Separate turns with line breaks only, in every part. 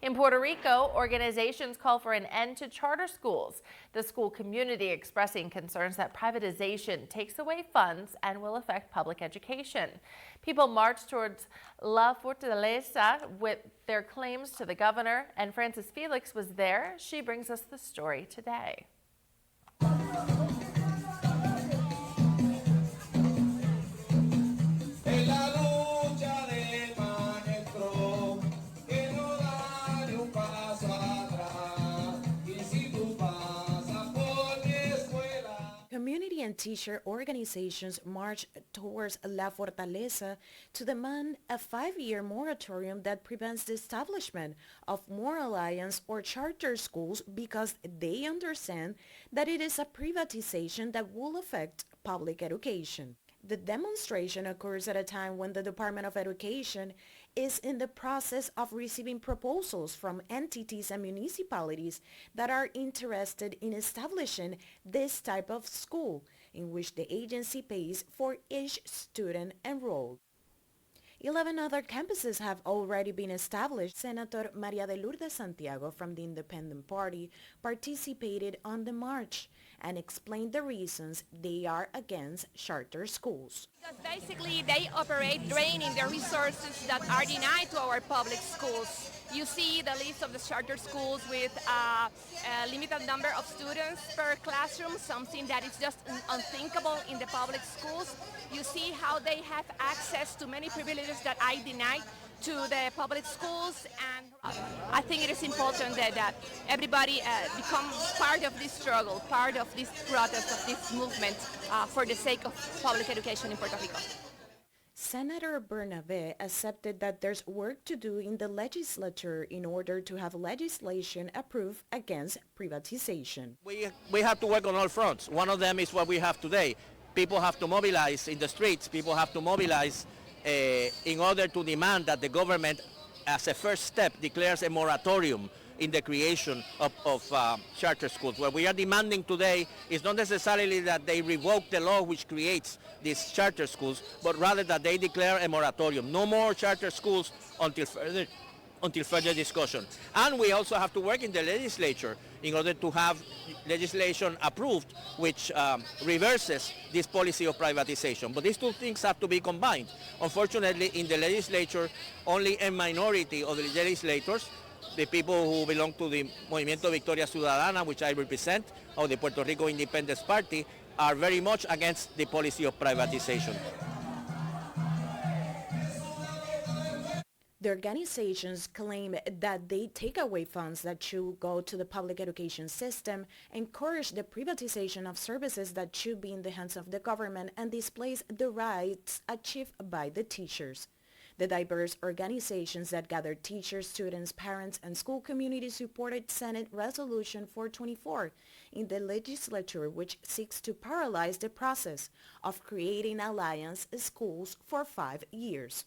In Puerto Rico, organizations call for an end to charter schools. The school community expressing concerns that privatization takes away funds and will affect public education. People marched towards La Fortaleza with their claims to the governor, and Frances Felix was there. She brings us the story today.
Community and teacher organizations marched towards La Fortaleza to demand a 5-year moratorium that prevents the establishment of more alliance or charter schools because they understand that it is a privatization that will affect public education. The demonstration occurs at a time when the Department of Education is in the process of receiving proposals from entities and municipalities that are interested in establishing this type of school, in which the agency pays for each student enrolled. 11 other campuses have already been established. Senator Maria de Lourdes Santiago from the Independent Party participated on the march and explained the reasons they are against charter schools.
Because basically they operate draining the resources that are denied to our public schools. You see the list of the charter schools with a limited number of students per classroom, something that is just unthinkable in the public schools. You see how they have access to many privileges that I deny to the public schools, and I think it is important that everybody becomes part of this struggle, part of this protest, of this movement for the sake of public education in Puerto Rico.
Senator Bernabe accepted that there's work to do in the legislature in order to have legislation approved against privatization.
We have to work on all fronts. One of them is what we have today. People have to mobilize in the streets. People have to mobilize in order to demand that the government, as a first step, declares a moratorium in the creation of charter schools. What we are demanding today is not necessarily that they revoke the law which creates these charter schools, but rather that they declare a moratorium. No more charter schools until further discussion. And we also have to work in the legislature in order to have legislation approved which reverses this policy of privatization. But these two things have to be combined. Unfortunately, in the legislature, only a minority of the legislators, the people who belong to the Movimiento Victoria Ciudadana, which I represent, or the Puerto Rico Independence Party, are very much against the policy of privatization.
The organizations claim that they take away funds that should go to the public education system, encourage the privatization of services that should be in the hands of the government, and displace the rights achieved by the teachers. The diverse organizations that gather teachers, students, parents, and school communities supported Senate Resolution 424 in the legislature, which seeks to paralyze the process of creating alliance schools for 5 years.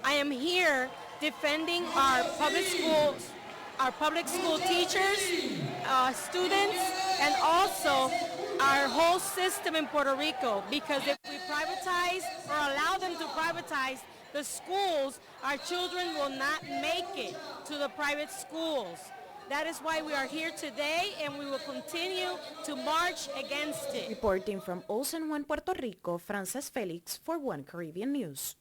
I am here defending our public school teachers, students, and also our whole system in Puerto Rico, because if we privatize or allow them to privatize the schools, our children will not make it to the private schools. That is why we are here today, and we will continue to march against it.
Reporting from Olsen 1, Puerto Rico, Frances Felix for One Caribbean News.